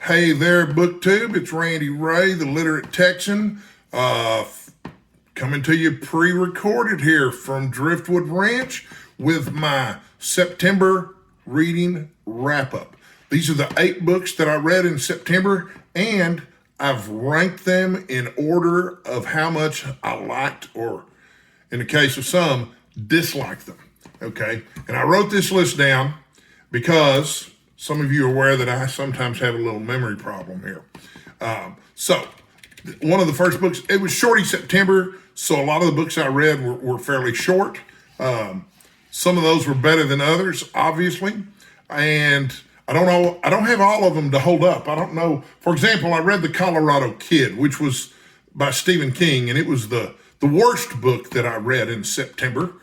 Hey there, BookTube. It's Randy Ray, the literate Texan, coming to you pre-recorded here from Driftwood Ranch with my September reading wrap-up. These are the 8 books that I read in September, and I've ranked them in order of how much I liked, or in the case of some, disliked them. Okay, and I wrote this list down because some of you are aware that I sometimes have a little memory problem here. So one of the first books, it was shorty September, so a lot of the books I read were fairly short. Some of those were better than others, obviously. And I don't have all of them to hold up. I don't know. For example, I read The Colorado Kid, which was by Stephen King, and it was the worst book that I read in September.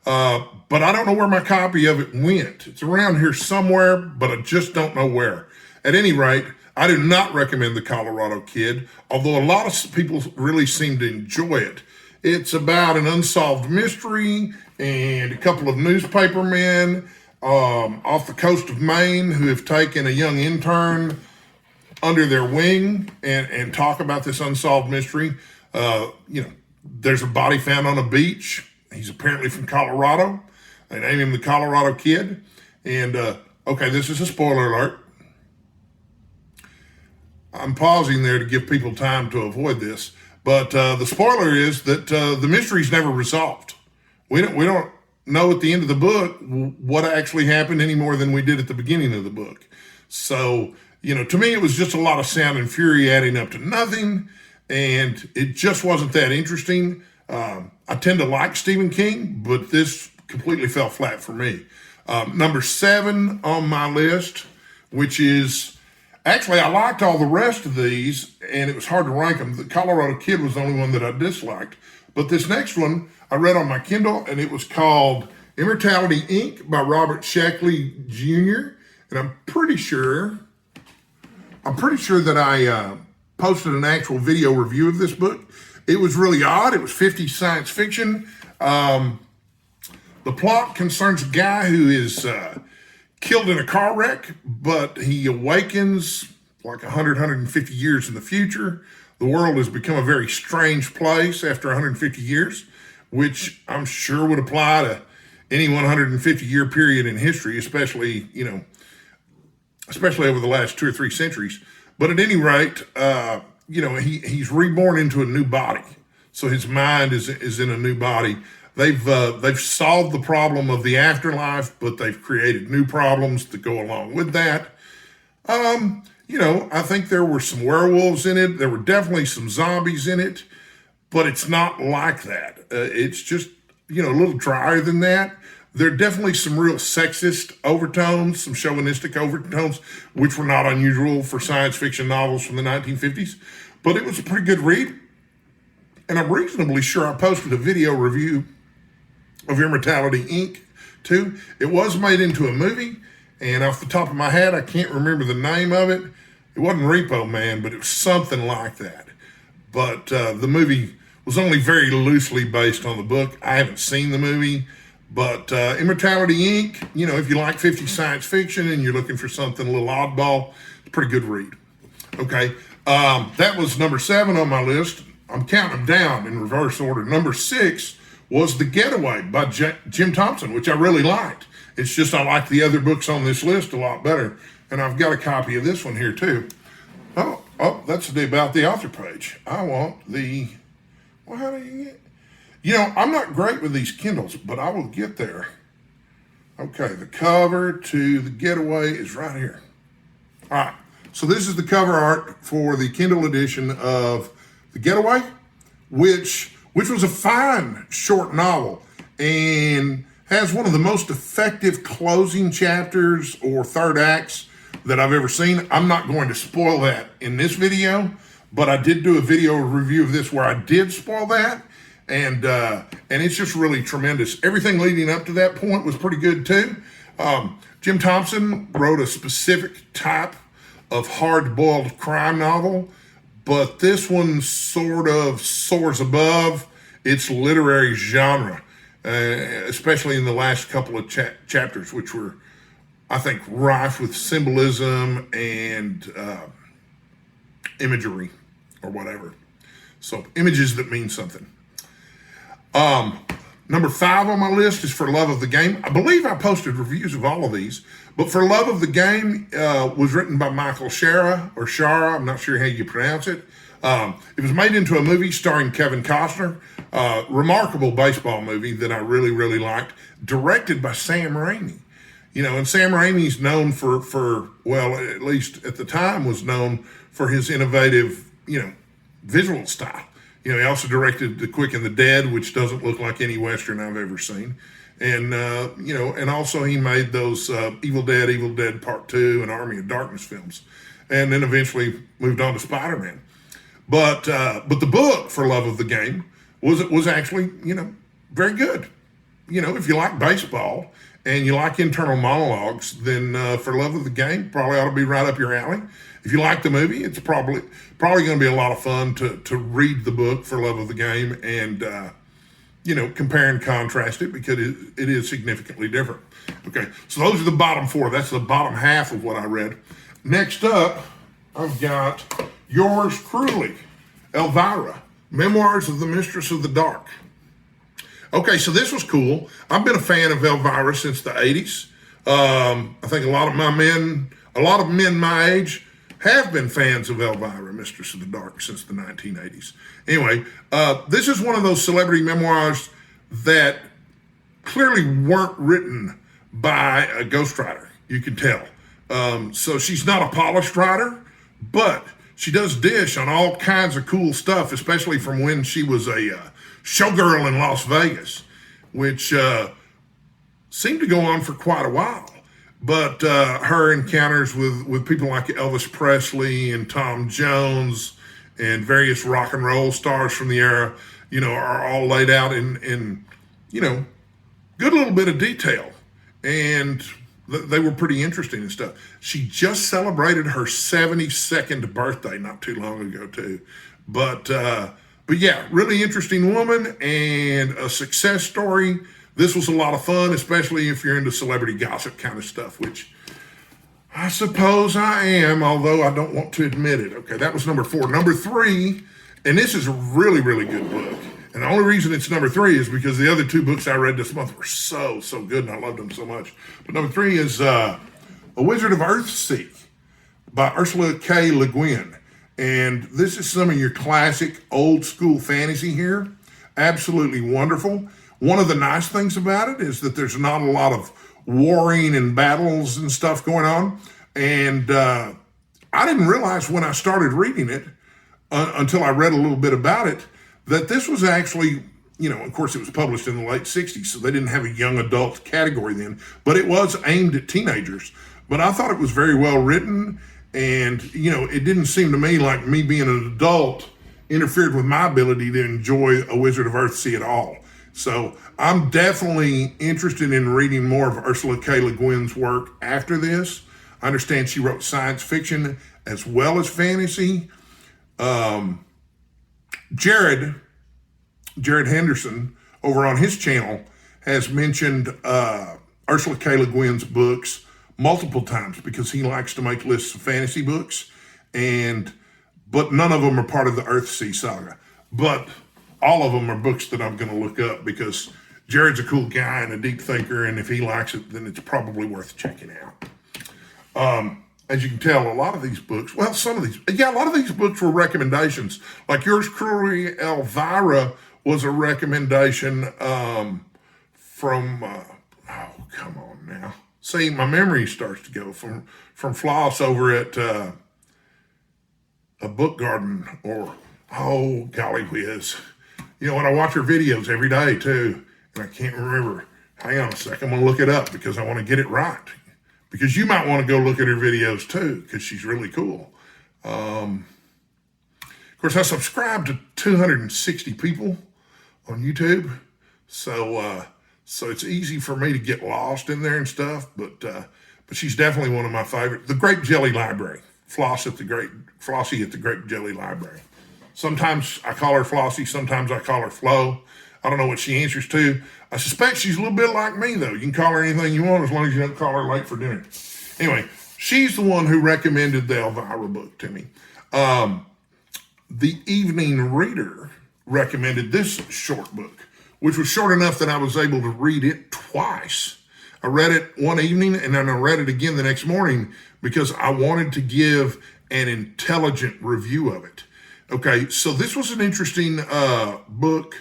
But I don't know where my copy of it went. It's around here somewhere, but I just don't know where. At any rate, I do not recommend The Colorado Kid, although a lot of people really seem to enjoy it. It's about an unsolved mystery and a couple of newspapermen off the coast of Maine who have taken a young intern under their wing and talk about this unsolved mystery. There's a body found on a beach. He's apparently from Colorado. They name him the Colorado Kid. And, okay, this is a spoiler alert. I'm pausing there to give people time to avoid this. But the spoiler is that the mystery's never resolved. We don't know at the end of the book what actually happened any more than we did at the beginning of the book. So, to me, it was just a lot of sound and fury adding up to nothing. And it just wasn't that interesting. I tend to like Stephen King, but this completely fell flat for me. Number 7 on my list, which is, actually I liked all the rest of these, and it was hard to rank them. The Colorado Kid was the only one that I disliked. But this next one I read on my Kindle, and it was called Immortality Inc. by Robert Shackley Jr. And I'm pretty sure that I posted an actual video review of this book. It was really odd. It was 50s science fiction. The plot concerns a guy who is killed in a car wreck, but he awakens like 150 years in the future. The world has become a very strange place after 150 years, which I'm sure would apply to any 150-year period in history, especially over the last 2 or 3 centuries. But at any rate, he's reborn into a new body. So his mind is in a new body. They've solved the problem of the afterlife, but they've created new problems to go along with that. I think there were some werewolves in it. There were definitely some zombies in it, but it's not like that. It's just, a little drier than that. There are definitely some real sexist overtones, some chauvinistic overtones, which were not unusual for science fiction novels from the 1950s. But it was a pretty good read. And I'm reasonably sure I posted a video review of Immortality Inc. too. It was made into a movie. And off the top of my head, I can't remember the name of it. It wasn't Repo Man, but it was something like that. But the movie was only very loosely based on the book. I haven't seen the movie. But Immortality Inc., if you like 50 science fiction and you're looking for something a little oddball, it's a pretty good read. Okay, that was number 7 on my list. I'm counting them down in reverse order. Number 6 was The Getaway by Jim Thompson, which I really liked. It's just I like the other books on this list a lot better. And I've got a copy of this one here too. Oh, that's about the author page. I want how do you get? I'm not great with these Kindles, but I will get there. Okay, the cover to The Getaway is right here. All right, so this is the cover art for the Kindle edition of The Getaway, which was a fine short novel and has one of the most effective closing chapters or third acts that I've ever seen. I'm not going to spoil that in this video, but I did do a video review of this where I did spoil that. And it's just really tremendous. Everything leading up to that point was pretty good too. Jim Thompson wrote a specific type of hard-boiled crime novel, but this one sort of soars above its literary genre, especially in the last couple of chapters, which were, I think, rife with symbolism and imagery or whatever. So images that mean something. Number 5 on my list is For Love of the Game. I believe I posted reviews of all of these, but For Love of the Game was written by Michael Shara, or Shara, I'm not sure how you pronounce it. It was made into a movie starring Kevin Costner, remarkable baseball movie that I really, really liked, directed by Sam Raimi. And Sam Raimi's known for, well, at least at the time was known for his innovative, visual style. He also directed The Quick and the Dead, which doesn't look like any Western I've ever seen. And, and also he made those Evil Dead Part 2 and Army of Darkness films. And then eventually moved on to Spider-Man. But the book, For Love of the Game, was actually, very good. If you like baseball and you like internal monologues, then For Love of the Game probably ought to be right up your alley. If you like the movie, it's probably going to be a lot of fun to read the book For Love of the Game and, compare and contrast it, because it is significantly different. Okay, so those are the bottom 4. That's the bottom half of what I read. Next up, I've got yours truly, Elvira, Memoirs of the Mistress of the Dark. Okay, so this was cool. I've been a fan of Elvira since the 80s. I think a lot of men my age have been fans of Elvira, Mistress of the Dark, since the 1980s. Anyway, this is one of those celebrity memoirs that clearly weren't written by a ghostwriter. You can tell. So she's not a polished writer, but she does dish on all kinds of cool stuff, especially from when she was a showgirl in Las Vegas, which seemed to go on for quite a while. But her encounters with people like Elvis Presley and Tom Jones and various rock and roll stars from the era, are all laid out in good little bit of detail. And they were pretty interesting and stuff. She just celebrated her 72nd birthday not too long ago too. But yeah, really interesting woman and a success story. This was a lot of fun, especially if you're into celebrity gossip kind of stuff, which I suppose I am, although I don't want to admit it. Okay, that was number 4. Number 3, and this is a really, really good book. And the only reason it's number 3 is because the other 2 books I read this month were so good, and I loved them so much. But number 3 is A Wizard of Earthsea by Ursula K. Le Guin. And this is some of your classic old school fantasy here. Absolutely wonderful. One of the nice things about it is that there's not a lot of warring and battles and stuff going on. And I didn't realize when I started reading it, until I read a little bit about it, that this was actually, of course it was published in the late 60s, so they didn't have a young adult category then, but it was aimed at teenagers. But I thought it was very well written, and, it didn't seem to me like me being an adult interfered with my ability to enjoy A Wizard of Earthsea at all. So I'm definitely interested in reading more of Ursula K. Le Guin's work after this. I understand she wrote science fiction as well as fantasy. Jared Henderson over on his channel has mentioned Ursula K. Le Guin's books multiple times because he likes to make lists of fantasy books, but none of them are part of the Earthsea saga. But all of them are books that I'm going to look up because Jared's a cool guy and a deep thinker, and if he likes it, then it's probably worth checking out. As you can tell, a lot of these books, a lot of these books were recommendations. Like yours truly, Elvira, was a recommendation from, oh, come on now. See, my memory starts to go from Floss over at a Book Garden, or, oh, golly whiz. And I watch her videos every day too, and I can't remember. Hang on a second, I'm gonna look it up because I want to get it right. Because you might want to go look at her videos too, because she's really cool. Of course, I subscribe to 260 people on YouTube, so it's easy for me to get lost in there and stuff. But she's definitely one of my favorites. The Grape Jelly Library, Flossie at the Grape Jelly Library. Sometimes I call her Flossie, sometimes I call her Flo. I don't know what she answers to. I suspect she's a little bit like me, though. You can call her anything you want as long as you don't call her late for dinner. Anyway, she's the one who recommended the Elvira book to me. the Evening Reader recommended this short book, which was short enough that I was able to read it twice. I read it one evening and then I read it again the next morning because I wanted to give an intelligent review of it. Okay, so this was an interesting book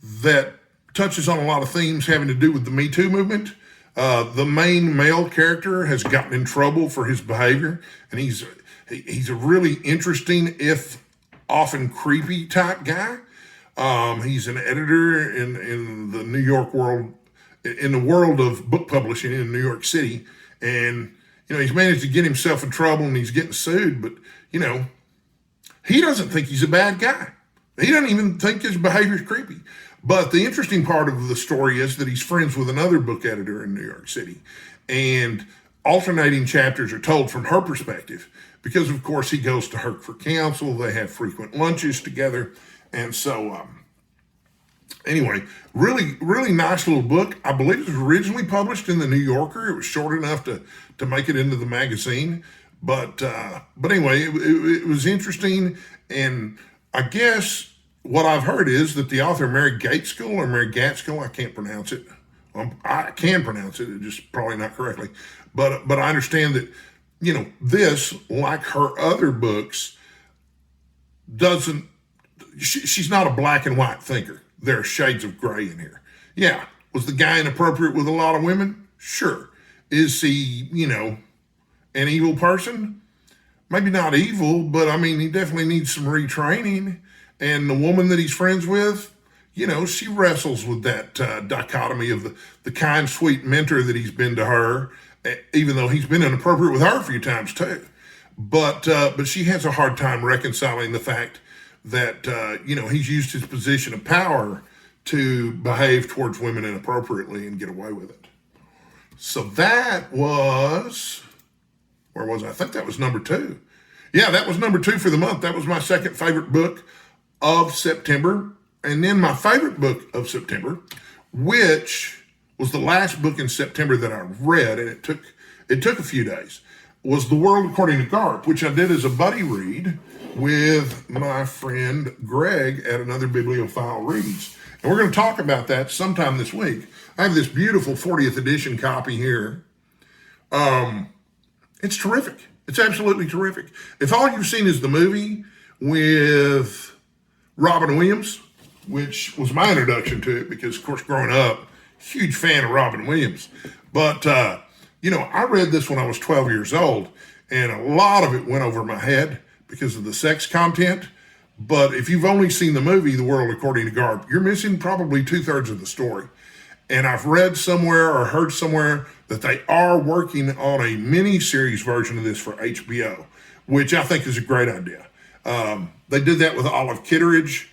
that touches on a lot of themes having to do with the Me Too movement. The main male character has gotten in trouble for his behavior, and he's a really interesting, if often creepy type guy. He's an editor in the New York world, in the world of book publishing in New York City. And, he's managed to get himself in trouble and he's getting sued, but, he doesn't think he's a bad guy. He doesn't even think his behavior is creepy. But the interesting part of the story is that he's friends with another book editor in New York City. And alternating chapters are told from her perspective because, of course, he goes to her for counsel. They have frequent lunches together. And so, anyway, really, really nice little book. I believe it was originally published in the New Yorker. It was short enough to make it into the magazine. But anyway, it was interesting. And I guess what I've heard is that the author Mary Gaitskill, I can't pronounce it. I can pronounce it, it's just probably not correctly. But I understand that, this, like her other books, she's not a black and white thinker. There are shades of gray in here. Yeah, was the guy inappropriate with a lot of women? Sure. Is he, an evil person? Maybe not evil, but he definitely needs some retraining. And the woman that he's friends with, she wrestles with that dichotomy of the kind, sweet mentor that he's been to her, even though he's been inappropriate with her a few times too. But she has a hard time reconciling the fact that, he's used his position of power to behave towards women inappropriately and get away with it. So that was, where was I? I think that was number 2. Yeah, that was number 2 for the month. That was my second favorite book of September. And then my favorite book of September, which was the last book in September that I read, and it took a few days, was The World According to Garp, which I did as a buddy read with my friend Greg at Another Bibliophile Reads. And we're going to talk about that sometime this week. I have this beautiful 40th edition copy here. It's terrific. It's absolutely terrific. If all you've seen is the movie with Robin Williams, which was my introduction to it because, of course, growing up, huge fan of Robin Williams. But, I read this when I was 12 years old, and a lot of it went over my head because of the sex content. But if you've only seen the movie, The World According to Garp, you're missing probably 2/3 of the story. And I've read somewhere or heard somewhere that they are working on a mini-series version of this for HBO, which I think is a great idea. They did that with Olive Kitteridge,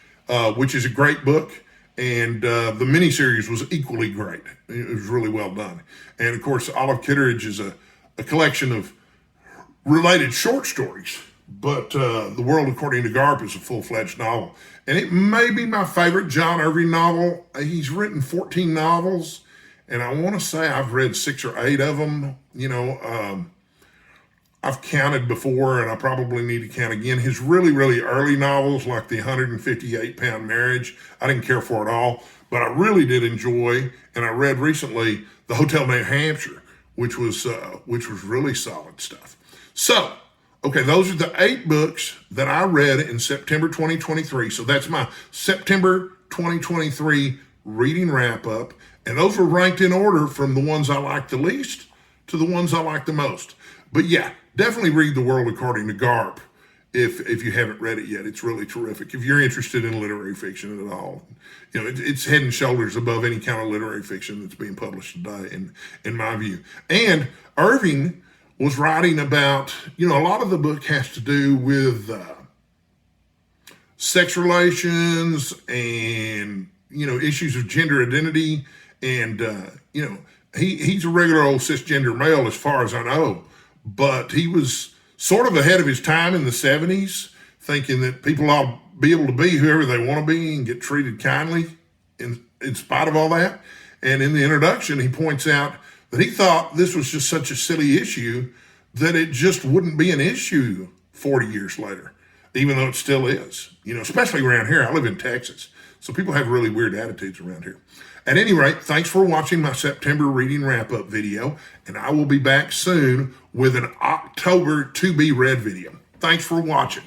which is a great book. And the miniseries was equally great. It was really well done. And of course, Olive Kitteridge is a collection of related short stories. But The World According to Garp is a full-fledged novel. And it may be my favorite John Irving novel. He's written 14 novels. And I want to say I've read 6 or 8 of them. I've counted before, and I probably need to count again. His really, really early novels, like The 158-Pound Marriage, I didn't care for at all, but I really did enjoy. And I read recently The Hotel New Hampshire, which was really solid stuff. So, okay, those are the 8 books that I read in September 2023. So that's my September 2023 reading wrap up, and those were ranked in order from the ones I liked the least to the ones I liked the most. But yeah, definitely read The World According to Garp if you haven't read it yet. It's really terrific. If you're interested in literary fiction at all, it's head and shoulders above any kind of literary fiction that's being published today, in my view. And Irving was writing about, a lot of the book has to do with sex relations and, issues of gender identity. And, he's a regular old cisgender male as far as I know. But he was sort of ahead of his time in the 70s, thinking that people ought to be able to be whoever they want to be and get treated kindly in spite of all that. And in the introduction, he points out that he thought this was just such a silly issue that it just wouldn't be an issue 40 years later. even though it still is, you know, especially around here. I live in Texas, so people have really weird attitudes around here. At any rate, thanks for watching my September reading wrap-up video, and I will be back soon with an October to be read video. Thanks for watching.